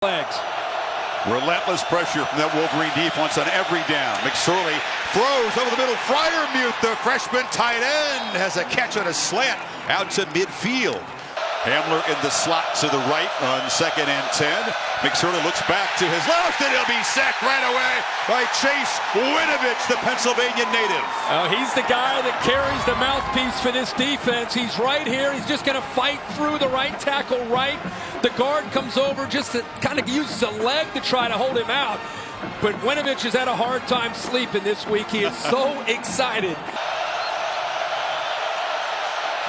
Legs. Relentless pressure from that Wolverine defense on every down. McSorley throws over the middle. Freiermuth, the freshman tight end, has a catch on a slant out to midfield. Hamler in the slot to the right on 2nd and 10. McSorley looks back to his left, and he'll be sacked right away by Chase Winovich, the Pennsylvania native. He's the guy that carries the mouthpiece for this defense. He's right here. He's just going to fight through the right tackle right. The guard comes over just to kind of uses a leg to try to hold him out. But Winovich has had a hard time sleeping this week. He is so excited.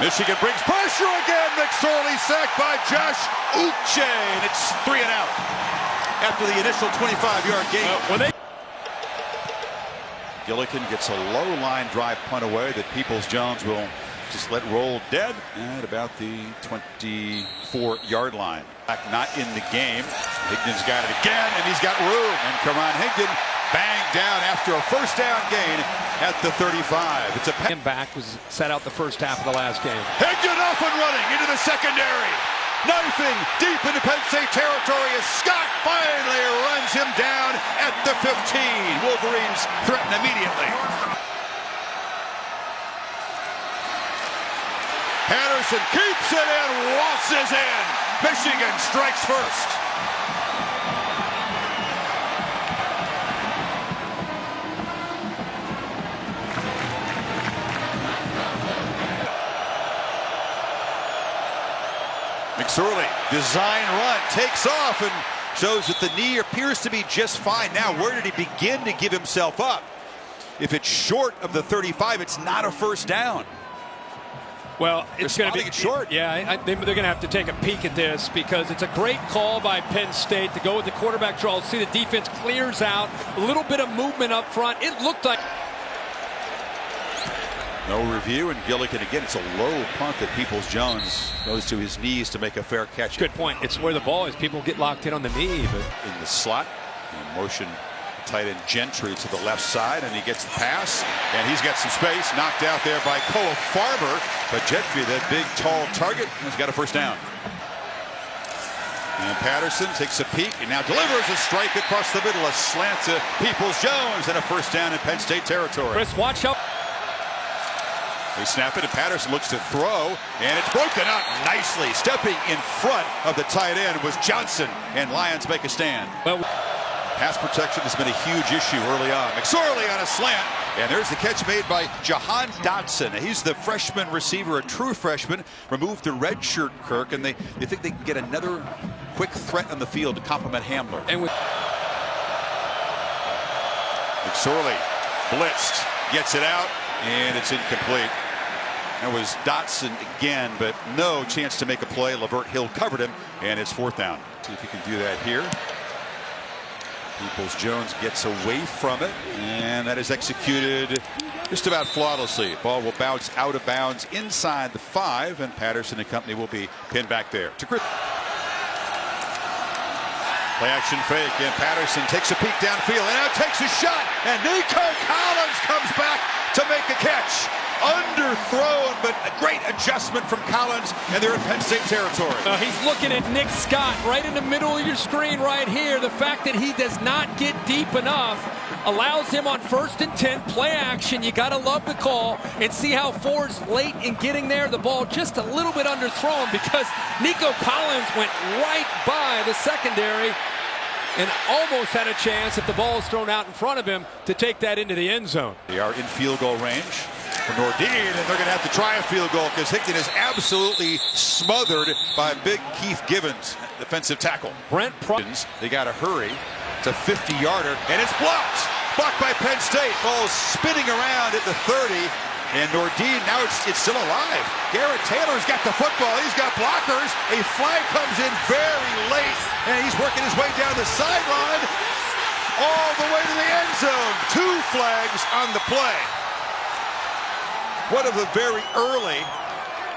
Michigan brings pressure again. McSorley sacked by Josh Uche, and it's 3 and out after the initial 25-yard gain. Gillikin gets a low line drive punt away that Peoples-Jones will just let roll dead at about the 24-yard line. Not in the game. Higdon's got it again, and he's got room. And Karan Higdon banged down after a first down gain at the 35. It's a back was set out the first half of the last game. Higdon off and running into the secondary. Knifing deep into Penn State territory as Scott finally runs him down at the 15. Wolverines threaten immediately. Patterson keeps it and waltzes in. Michigan strikes first. McSorley, design run, takes off and shows that the knee appears to be just fine. Now, where did he begin to give himself up? If it's short of the 35, it's not a first down. Well, it's going to be short. Yeah, they're going to have to take a peek at this because it's a great call by Penn State to go with the quarterback draw. See the defense clears out, a little bit of movement up front. It looked like no review, and Gillikin again. It's a low punt that Peoples-Jones goes to his knees to make a fair catch. Good point. It's where the ball is. People get locked in on the knee. But in the slot, motion tight end Gentry to the left side, and he gets the pass, and he's got some space. Knocked out there by Cole Farber, but Gentry, that big, tall target, has got a first down. And Patterson takes a peek and now delivers a strike across the middle, a slant to Peoples-Jones, and a first down in Penn State territory. Chris, watch out. They snap it, and Patterson looks to throw, and it's broken up nicely. Stepping in front of the tight end was Johnson, and Lions make a stand. Well, pass protection has been a huge issue early on. McSorley on a slant, and there's the catch made by Jahan Dotson. He's the freshman receiver, a true freshman. Removed the red shirt Kirk, and they think they can get another quick threat on the field to complement Hamler. And McSorley blitzed, gets it out, and it's incomplete. That was Dotson again, but no chance to make a play. Lavert Hill covered him, and it's 4th down. See if he can do that here. Peoples-Jones gets away from it, and that is executed just about flawlessly. Ball will bounce out of bounds inside the 5, and Patterson and company will be pinned back there. To Chris. Play action fake, and Patterson takes a peek downfield, and now takes a shot, and Nico Collins comes back to make a catch. Underthrown, but a great adjustment from Collins, and they're in Penn State territory. He's looking at Nick Scott right in the middle of your screen right here. The fact that he does not get deep enough allows him on 1st and 10 play action. You got to love the call and see how Ford's late in getting there. The ball just a little bit underthrown because Nico Collins went right by the secondary and almost had a chance if the ball is thrown out in front of him to take that into the end zone. They are in field goal range for Nordine, and they're going to have to try a field goal because Higdon is absolutely smothered by big Keith Givens, defensive tackle. Brent Pruitt, they got to hurry. It's a 50-yarder, and it's blocked. Blocked by Penn State. Ball spinning around at the 30, and Nordine, now it's still alive. Garrett Taylor's got the football. He's got blockers. A flag comes in very late, and he's working his way down the sideline all the way to the end zone. 2 flags on the play. One of the very early.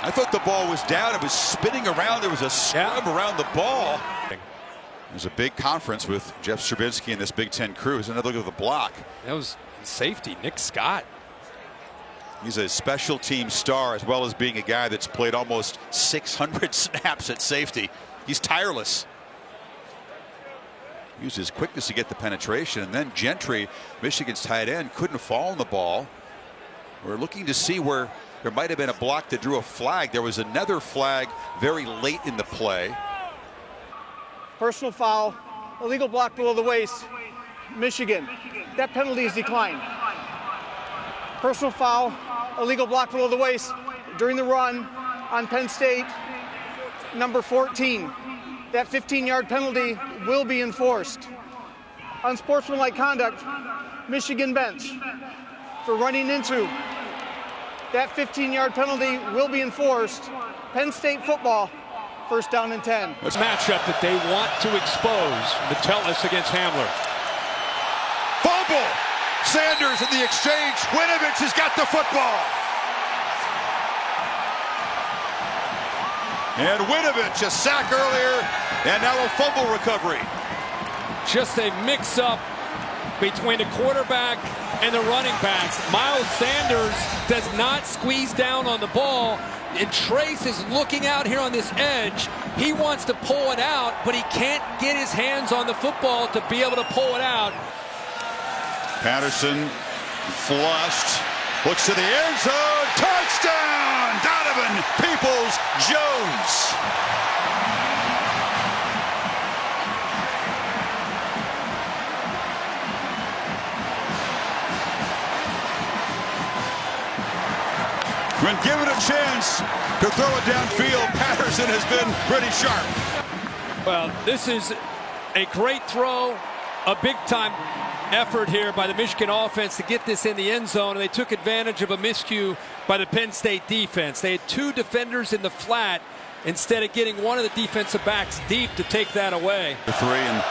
I thought the ball was down. It was spinning around. There was a scrub around the ball. There's a big conference with Jeff Stravinsky and this Big Ten crew. Here's another look at the block. That was safety, Nick Scott. He's a special team star, as well as being a guy that's played almost 600 snaps at safety. He's tireless. Used his quickness to get the penetration, and then Gentry, Michigan's tight end, couldn't fall on the ball. We're looking to see where there might have been a block that drew a flag. There was another flag very late in the play. Personal foul, illegal block below the waist, Michigan. That penalty is declined. Personal foul, illegal block below the waist during the run on Penn State, number 14. That 15-yard penalty will be enforced. Unsportsmanlike conduct, Michigan bench for running into. That 15-yard penalty will be enforced. Penn State football, first down and 10. It's a matchup that they want to expose. Metellus against Hamler. Fumble! Sanders in the exchange. Winovich has got the football. And Winovich, a sack earlier, and now a fumble recovery. Just a mix-up between the quarterback and the running backs. Miles Sanders does not squeeze down on the ball, and Trace is looking out here on this edge. He wants to pull it out, but he can't get his hands on the football to be able to pull it out. Patterson flushed, looks to the end zone, touchdown! Donovan Peoples-Jones. When given a chance to throw it downfield, Patterson has been pretty sharp. Well, this is a great throw, a big-time effort here by the Michigan offense to get this in the end zone, and they took advantage of a miscue by the Penn State defense. They had two defenders in the flat instead of getting one of the defensive backs deep to take that away. The three, and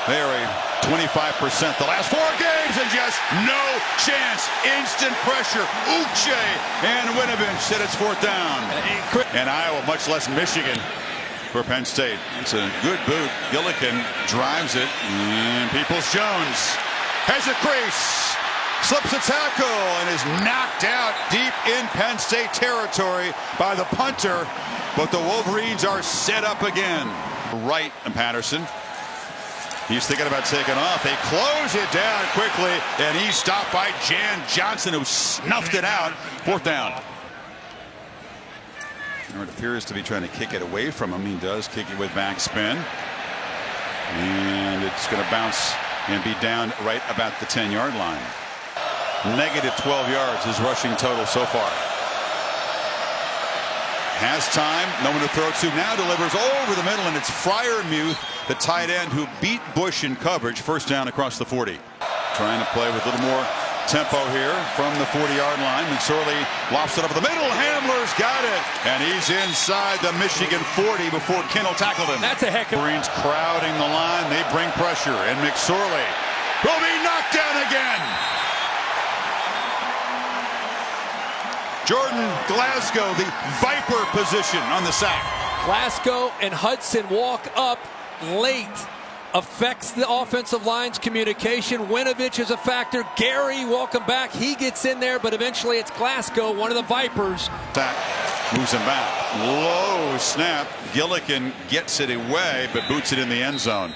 they are a 25% the last 4 games, and just no chance. Instant pressure. Uche and Winovich said it's 4th down. And Iowa, much less Michigan for Penn State. It's a good boot. Gillikin drives it, and Peoples-Jones has a crease, slips a tackle, and is knocked out deep in Penn State territory by the punter. But the Wolverines are set up again. Right, and Patterson. He's thinking about taking off. They close it down quickly, and he's stopped by Jan Johnson, who snuffed it out. 4th down. It appears to be trying to kick it away from him. He does kick it with backspin. And it's going to bounce and be down right about the 10-yard line. Negative 12 yards is rushing total so far. Has time, no one to throw to. Now delivers over the middle, and it's Freiermuth, the tight end, who beat Bush in coverage. 1st down across the 40. Trying to play with a little more tempo here from the 40-yard line. McSorley lofts it over the middle. Hamler's got it, and he's inside the Michigan 40 before Kendall tackled him. That's a heck of... Marines crowding the line. They bring pressure, and McSorley will be knocked down again. Jordan Glasgow, the Viper position on the sack. Glasgow and Hudson walk up late. Affects the offensive line's communication. Winovich is a factor. Gary, welcome back. He gets in there, but eventually it's Glasgow, one of the Vipers. Sack moves him back. Low snap. Gillikin gets it away, but boots it in the end zone.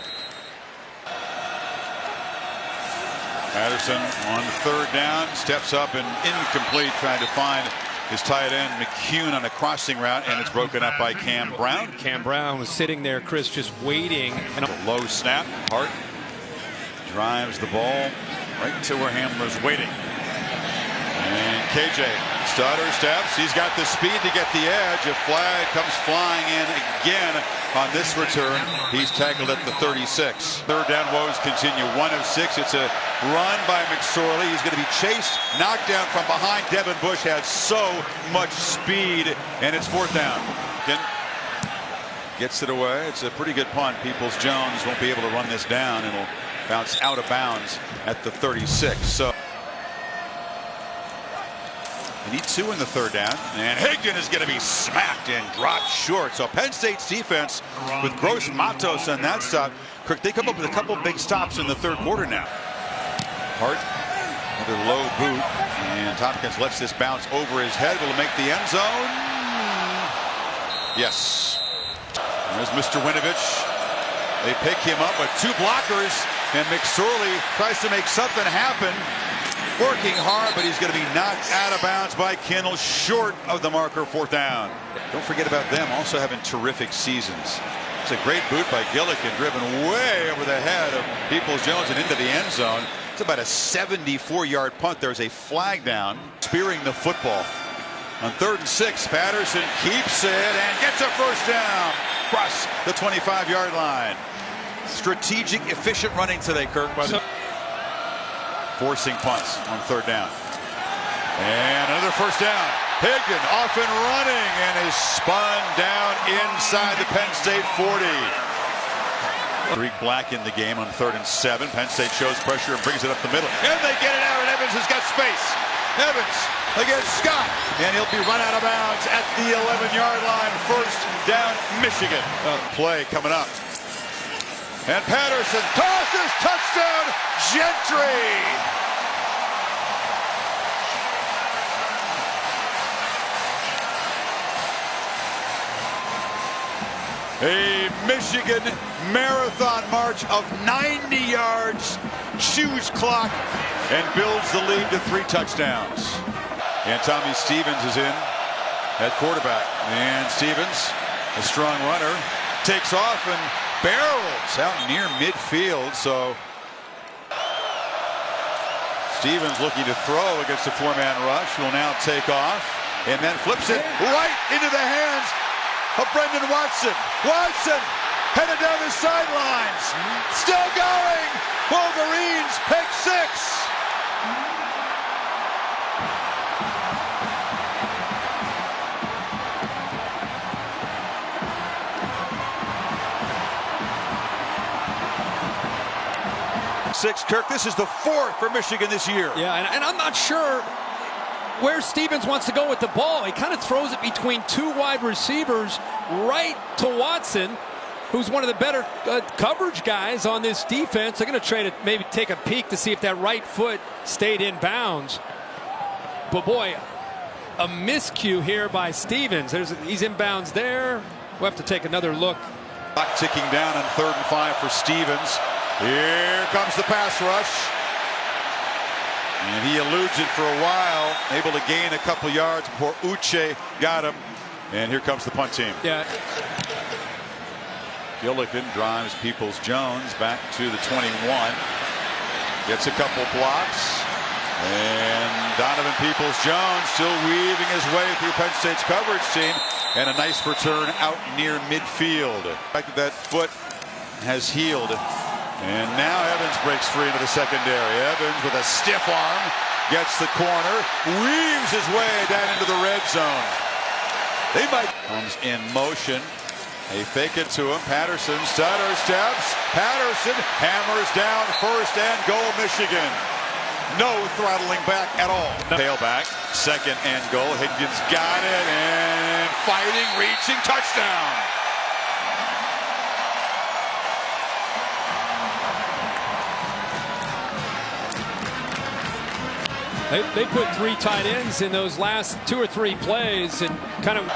Patterson on 3rd down, steps up and incomplete, trying to find his tight end McCune on a crossing route, and it's broken up by Cam Brown. Cam Brown was sitting there, Chris, just waiting. And a low snap. Hart drives the ball right to where Hamler's waiting. And KJ stutter steps. He's got the speed to get the edge. A flag comes flying in again on this return. He's tackled at the 36. 3rd down woes continue. 1 of 6. It's a run by McSorley. He's going to be chased, knocked down from behind. Devin Bush has so much speed, and it's 4th down. Gets it away. It's a pretty good punt. Peoples-Jones won't be able to run this down. It'll bounce out of bounds at the 36. So you need 2 in the 3rd down, and Higdon is going to be smacked and dropped short. So Penn State's defense with Gross Matos on that stop. They come up with a couple big stops in the 3rd quarter now. Hart, another low boot, and Tompkins lets this bounce over his head. Will it make the end zone? Yes. There's Mr. Winovich. They pick him up with two blockers, and McSorley tries to make something happen. Working hard, but he's going to be knocked out of bounds by Kindle, short of the marker, fourth down. Don't forget about them also having terrific seasons. It's a great boot by Gillikin, driven way over the head of Peoples-Jones and into the end zone. It's about a 74-yard punt. There's a flag down, spearing the football. On 3rd and 6, Patterson keeps it and gets a first down across the 25-yard line. Strategic, efficient running today, Kirk. Forcing punts on 3rd down. And another first down. Higdon off and running and is spun down inside the Penn State 40. Tariq Black in the game on 3rd and 7. Penn State shows pressure and brings it up the middle. And they get it out, and Evans has got space. Evans against Scott, and he'll be run out of bounds at the 11-yard line. First down, Michigan. Play coming up. And Patterson tosses, touchdown, Gentry. A Michigan marathon march of 90 yards, chews clock, and builds the lead to 3 touchdowns. And Tommy Stevens is in at quarterback. And Stevens, a strong runner, takes off and barrels out near midfield. So Stevens looking to throw against a 4-man rush, will now take off and then flips it right into the hands of Brendan Watson. Watson headed down the sidelines. Still going. Wolverines pick 6. Kirk, this is the 4th for Michigan this year. Yeah, and I'm not sure where Stevens wants to go with the ball. He kind of throws it between 2 wide receivers right to Watson, who's one of the better coverage guys on this defense. They're going to try to maybe take a peek to see if that right foot stayed in bounds. But boy, a miscue here by Stevens. He's in bounds there. We'll have to take another look. Clock ticking down on 3rd and 5 for Stevens. Here comes the pass rush. And he eludes it for a while, able to gain a couple yards before Uche got him. And here comes the punt team. Yeah. Gillikin drives Peoples-Jones back to the 21. Gets a couple blocks. And Donovan Peoples-Jones still weaving his way through Penn State's coverage team. And a nice return out near midfield. The fact that foot has healed. And now Evans breaks free into the secondary. Evans with a stiff arm gets the corner, weaves his way down into the red zone. They might comes in motion. They fake it to him. Patterson stutter steps. Patterson hammers down, first and goal, Michigan. No throttling back at all. Tailback, 2nd and goal. Higgins got it and fighting, reaching, touchdown. They put 3 tight ends in those last 2 or 3 plays and kind of.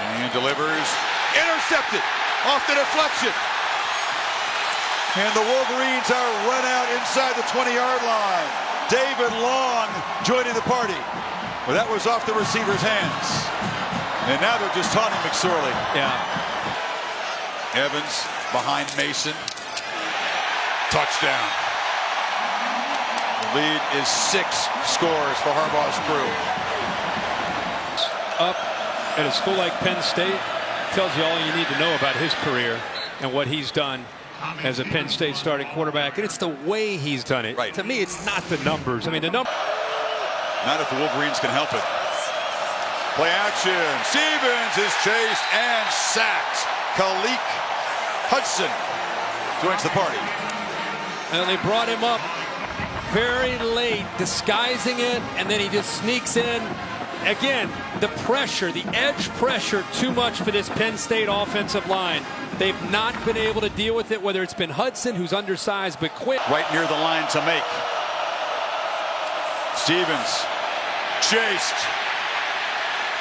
And delivers, intercepted off the deflection. And the Wolverines are run out inside the 20-yard line. David Long joining the party. Well, that was off the receiver's hands. And now they're just taunting McSorley. Yeah. Evans behind Mason. Touchdown. The lead is 6 scores for Harbaugh's crew. Up at a school like Penn State tells you all you need to know about his career and what he's done as a Penn State starting quarterback. And it's the way he's done it. Right. To me, it's not the numbers. I mean, the numbers. Not if the Wolverines can help it. Play action. Stevens is chased and sacked. Kalik Hudson joins the party. And they brought him up very late, disguising it, and then he just sneaks in. Again, the pressure, the edge pressure, too much for this Penn State offensive line. They've not been able to deal with it, whether it's been Hudson, who's undersized but quick. Right near the line to make. Stevens chased,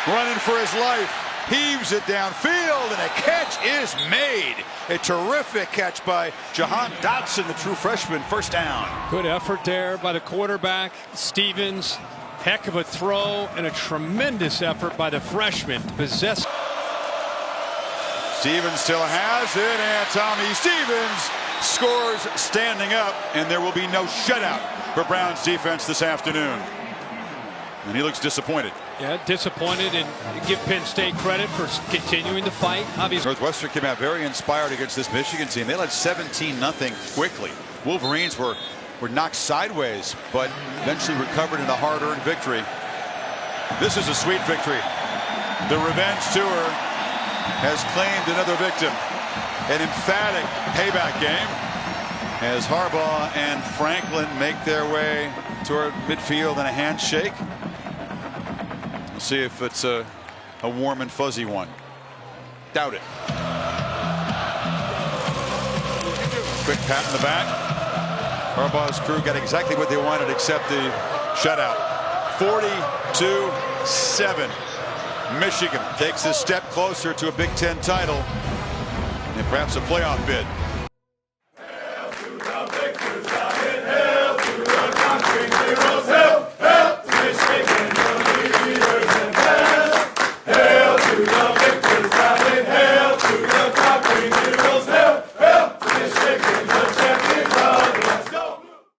running for his life. heaves it downfield, and a catch is made. A terrific catch by Jahan Dotson, the true freshman. First down. Good effort there by the quarterback, Stevens. Heck of a throw and a tremendous effort by the freshman to possess. Stevens still has it, and Tommy Stevens scores standing up, and there will be no shutout for Brown's defense this afternoon. And he looks disappointed. Yeah, disappointed, and give Penn State credit for continuing to fight. Obviously, Northwestern came out very inspired against this Michigan team. They led 17-0 quickly. Wolverines were knocked sideways, but eventually recovered in a hard-earned victory. This is a sweet victory. The revenge tour has claimed another victim. An emphatic payback game as Harbaugh and Franklin make their way toward midfield in a handshake. We'll see if it's a warm and fuzzy one. Doubt it. Quick pat in the back. Harbaugh's crew got exactly what they wanted except the shutout. 42-7. Michigan takes a step closer to a Big Ten title and perhaps a playoff bid.